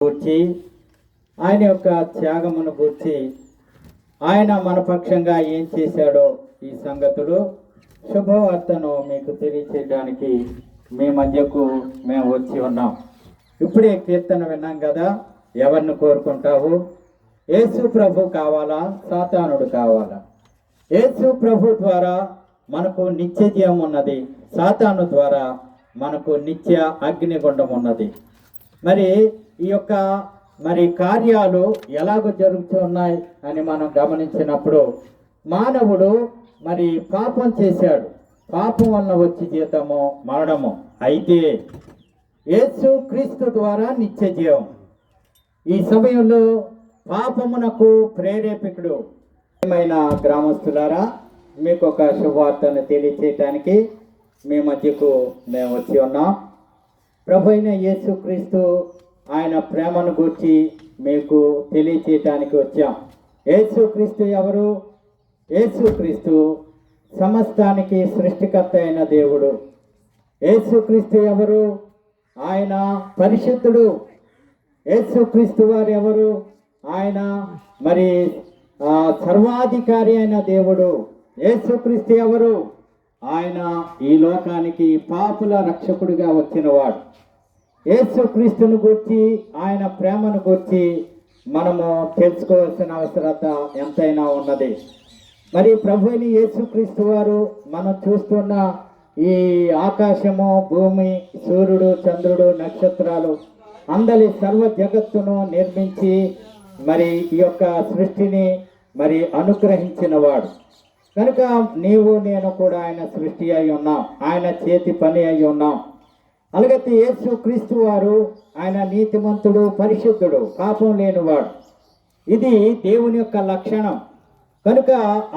గూర్చి, ఆయన యొక్క త్యాగమును గూర్చి, ఆయన మన పక్షంగా ఏం చేశాడో ఈ సంగతులు శుభవార్తను మీకు తెలియచేయడానికి మీ మధ్యకు మేము వచ్చి ఉన్నాం. ఇప్పుడే కీర్తన విన్నాం కదా, ఎవరిని కోరుకుంటావు? యేసు ప్రభు కావాలా, సాతానుడు కావాలా? యేసు ప్రభు ద్వారా మనకు నిత్య జీవం ఉన్నది, సాతాను ద్వారా మనకు నిత్య అగ్నిగుండం ఉన్నది. మరి ఈ యొక్క కార్యాలు ఎలాగ జరుగుతున్నాయి అని మనం గమనించినప్పుడు, మానవుడు పాపం చేశాడు, పాపం వలన వచ్చి జీతము మరణము. అయితే యేసు క్రీస్తు ద్వారా నిత్య జీవం. ఈ సమయంలో పాపమునకు ప్రేరేపికుడు ఏమైనా గ్రామస్తులారా, మీకు ఒక శుభవార్తను తెలియచేయటానికి మీ మధ్యకు మేము వచ్చి ఉన్నాం. ప్రభు అయిన యేసు క్రీస్తు ఆయన ప్రేమను గూర్చి మీకు తెలియచేయటానికి వచ్చాం. యేసు క్రీస్తు ఎవరు? యేసు క్రీస్తు సమస్తానికి సృష్టికర్త అయిన దేవుడు. యేసు క్రీస్తు ఎవరు? ఆయన పరిశుద్ధుడు. యేసు క్రీస్తు వారు ఎవరు? ఆయన సర్వాధికారి అయిన దేవుడు. యేసు క్రీస్తు ఎవరు? ఆయన ఈ లోకానికి పాపుల రక్షకుడిగా వచ్చినవాడు. యేసు క్రీస్తుని గురించి, ఆయన ప్రేమను గురించి మనము తెలుసుకోవాల్సిన అవసరత ఎంతైనా ఉన్నది. ప్రభు అయిన యేసు క్రీస్తు వారు మనం చూస్తున్న ఈ ఆకాశము, భూమి, సూర్యుడు, చంద్రుడు, నక్షత్రాలు అందరి సర్వ జగత్తును నిర్మించి ఈ యొక్క సృష్టిని అనుగ్రహించిన వాడు కనుక నీవు నేను కూడా ఆయన సృష్టి అయి ఉన్నాం, ఆయన చేతి పని అయి ఉన్నాం. అలాగైతే యేసు క్రీస్తు వారు ఆయన నీతిమంతుడు, పరిశుద్ధుడు, పాపం లేనివాడు. ఇది దేవుని యొక్క లక్షణం. కనుక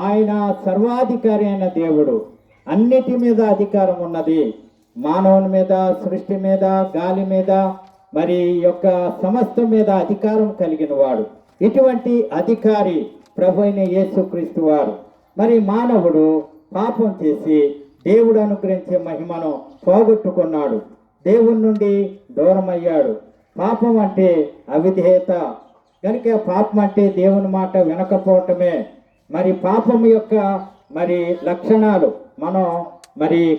ఆయన సర్వాధికారి అయిన దేవుడు. అన్నిటి మీద అధికారం ఉన్నది. మానవుని మీద, సృష్టి మీద, గాలి మీద, యొక్క సమస్తం మీద అధికారం కలిగిన వాడు. ఇటువంటి అధికారి ప్రభు అయిన యేసు క్రీస్తు వారు. మానవుడు పాపం చేసి దేవుడు అనుగ్రహించే మహిమను పోగొట్టుకున్నాడు, దేవుని నుండి దూరం అయ్యాడు. పాపం అంటే అవిధేయత కనుక, పాపం అంటే దేవుని మాట వినకపోవటమే. పాపం యొక్క లక్షణాలు మనం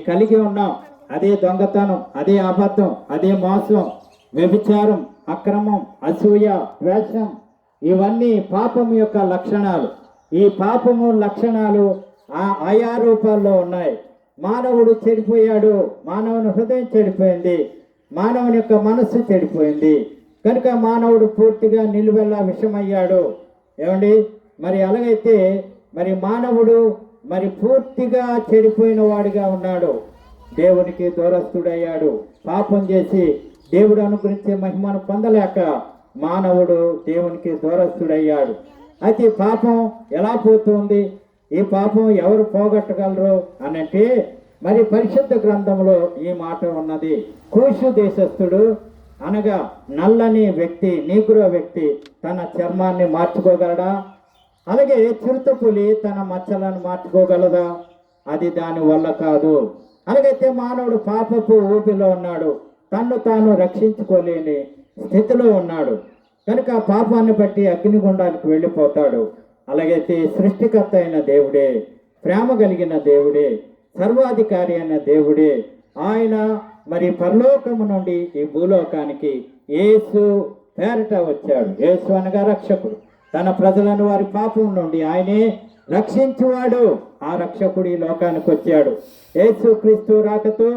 కలిగి ఉన్నాం. అదే దొంగతనం, అదే అబద్ధం, అదే మోసం, వ్యభిచారం, అక్రమం, అసూయ, ద్వేషం, ఇవన్నీ పాపం యొక్క లక్షణాలు. ఈ పాపము లక్షణాలు ఆయా రూపాల్లో ఉన్నాయి. మానవుడు చెడిపోయాడు, మానవుని హృదయం చెడిపోయింది, మానవుని యొక్క మనస్సు చెడిపోయింది. కనుక మానవుడు పూర్తిగా నిలువెల్లా విషమయ్యాడు. ఏమండి? అలాగైతే మానవుడు పూర్తిగా చెడిపోయిన వాడిగా ఉన్నాడు, దేవునికి దూరస్తుడయ్యాడు. పాపం చేసి దేవుడు అనుగ్రహించే మహిమను పొందలేక మానవుడు దేవునికి దూరస్తుడయ్యాడు. అయితే పాపం ఎలా పోతుంది? ఈ పాపం ఎవరు పోగొట్టగలరు అనంటే పరిశుద్ధ గ్రంథంలో ఈ మాట ఉన్నది. కూషు దేశస్థుడు అనగా నల్లని వ్యక్తి, నీగ్రో వ్యక్తి తన చర్మాన్ని మార్చుకోగలడా? అలాగే చిరుతపులి తన మచ్చలను మార్చుకోగలదా? అది దాని వల్ల కాదు. అలాగైతే మానవుడు పాపపు ఊపిలో ఉన్నాడు, తన్ను తాను రక్షించుకోలేని స్థితిలో ఉన్నాడు. కనుక పాపాన్ని బట్టి అగ్నిగుండానికి వెళ్ళిపోతాడు. అలాగైతే సృష్టికర్త అయిన దేవుడే, ప్రేమ కలిగిన దేవుడే, సర్వాధికారి అయిన దేవుడే ఆయన పరలోకము నుండి ఈ భూలోకానికి యేసు పేరట వచ్చాడు. యేసు అనగా రక్షకుడు. తన ప్రజలను వారి పాపం నుండి ఆయనే రక్షించువాడు. ఆ రక్షకుడు ఈ లోకానికి వచ్చాడు. యేసు క్రీస్తు రాకతో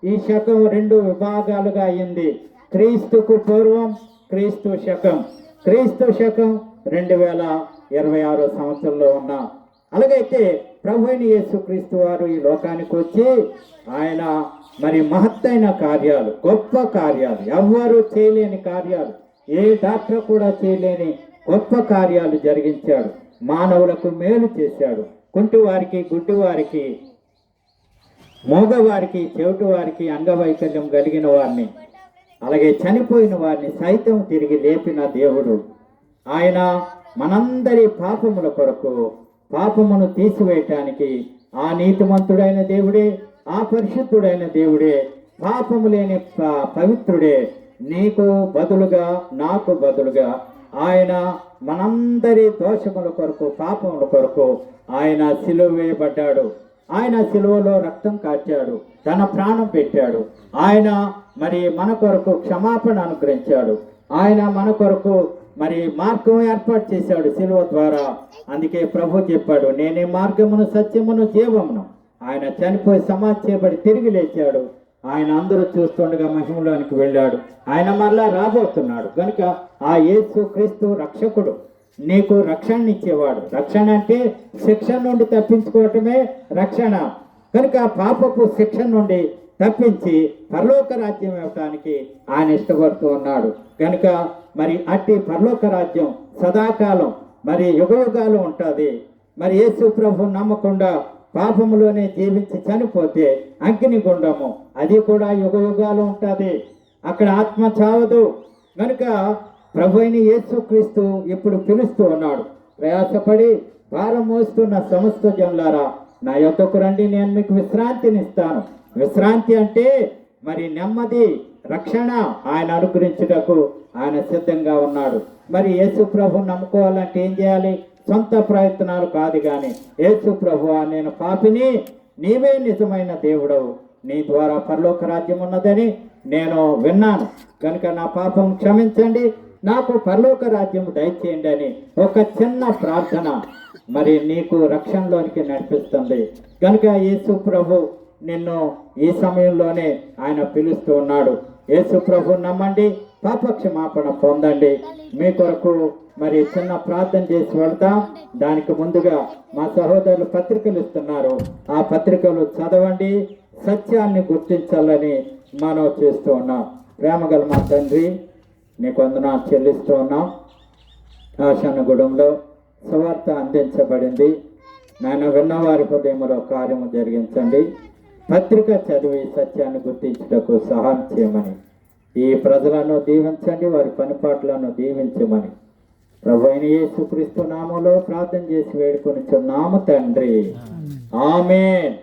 ఈ శకం 2 విభాగాలుగా అయింది. క్రీస్తుకు పూర్వం, క్రీస్తు శకం. క్రీస్తు శకం 2026 సంవత్సరంలో ఉన్నాం. అలాగైతే ప్రభు అయిన యేసు క్రీస్తు వారు ఈ లోకానికి వచ్చి ఆయన మహత్తైన కార్యాలు, గొప్ప కార్యాలు, ఎవ్వరూ చేయలేని కార్యాలు, ఏ డాక్టర్ కూడా చేయలేని గొప్ప కార్యాలు జరిగించాడు. మానవులకు మేలు చేశాడు. కుంటివారికి, గుడ్డివారికి, మోగవారికి, చెవిటి వారికి, అంగవైకల్యం కలిగిన వారిని, అలాగే చనిపోయిన వారిని సైతం తిరిగి లేపిన దేవుడు. ఆయన మనందరి పాపముల కొరకు, పాపమును తీసివేయటానికి ఆ నీతిమంతుడైన దేవుడే, ఆ పరిశుద్ధుడైన దేవుడే, పాపము లేని పవిత్రుడే నీకు బదులుగా నాకు బదులుగా ఆయన మనందరి దోషముల కొరకు పాపముల కొరకు ఆయన సిలువ వేయబడ్డాడు. ఆయన సిలువలో రక్తం కార్చాడు, తన ప్రాణం పెట్టాడు. ఆయన మరి మన కొరకు క్షమాపణ అనుగ్రహించాడు. ఆయన మన కొరకు మరి మార్గం ఏర్పాటు చేశాడు సిలువ ద్వారా. అందుకే ప్రభు చెప్పాడు, నేనే మార్గమును సత్యమును జీవమును. ఆయన చనిపోయి సమాధి చేయబడి తిరిగి లేచాడు. ఆయన అందరూ చూస్తుండగా మహిమలోనికి వెళ్ళాడు. ఆయన మరలా రాబోతున్నాడు. కనుక ఆ యేసు క్రీస్తు రక్షకుడు, నీకు రక్షణ ఇచ్చేవాడు. రక్షణ అంటే శిక్ష నుండి తప్పించుకోవటమే రక్షణ. కనుక పాపపు శిక్ష నుండి తప్పించి పరలోక రాజ్యం ఇవ్వటానికి ఆయన ఇష్టపడుతూ ఉన్నాడు. కనుక మరి అట్టి పరలోక రాజ్యం సదాకాలం మరి యుగయుగాలు ఉంటుంది. మరి యేసు ప్రభు నమ్మకుండా పాపములోనే జీవించి చనిపోతే అగ్నిగుండము, అది కూడా యుగయుగాలు ఉంటుంది. అక్కడ ఆత్మ చావదు. కనుక ప్రభు అయిన యేసుక్రీస్తు ఇప్పుడు పిలుస్తూ ఉన్నాడు, ప్రయాసపడి భారం మోస్తున్న సమస్త జనులారా నా యొద్దకు రండి, నేను మీకు విశ్రాంతినిస్తాను. విశ్రాంతి అంటే మరి నెమ్మది, రక్షణ ఆయన అనుగ్రహించుటకు ఆయన సిద్ధంగా ఉన్నాడు. మరి యేసు ప్రభు నమ్ముకోవాలంటే ఏం చేయాలి? సొంత ప్రయత్నాలు కాదు, కానీ యేసు ప్రభువా నేను పాపిని, నీవే నిజమైన దేవుడవు, నీ ద్వారా పరలోక రాజ్యం ఉన్నదని నేను విన్నాను, కనుక నా పాపం క్షమించండి, నాకు పరలోక రాజ్యం దయచేయండి అని ఒక చిన్న ప్రార్థన మరి నీకు రక్షణలోనికి నడిపిస్తుంది. కనుక యేసు ప్రభు నిన్ను ఈ సమయంలోనే ఆయన పిలుస్తూ ఉన్నాడు. యేసు ప్రభు నమ్మండి, పాప క్షమాపణ పొందండి. మీ కొరకు మరి చిన్న ప్రార్థన చేసి వెళ్తాం. దానికి ముందుగా మా సహోదరులు పత్రికలు ఇస్తున్నారు, ఆ పత్రికలు చదవండి, సత్యాన్ని గుర్తించాలని మనం చేస్తూ ఉన్నాం. ప్రేమగల మా తండ్రి, నీకు వందనాలు చెల్లిస్తూ ఉన్నాం. ఆశానుగూడెంలో సువార్త అందించబడింది. నాయన విన్నవారి హృదయంలో కార్యము జరిగించండి. పత్రిక చదివి సత్యాన్ని గుర్తించుటకు సహాయం చేయమని, ఈ ప్రజలను దీవించండి, వారి పనిపాట్లను దీవించమని ప్రభు అయిన యేసుక్రీస్తు నామములో ప్రార్థన చేసి వేడుకొనిచున్నాము తండ్రి. ఆమేన్.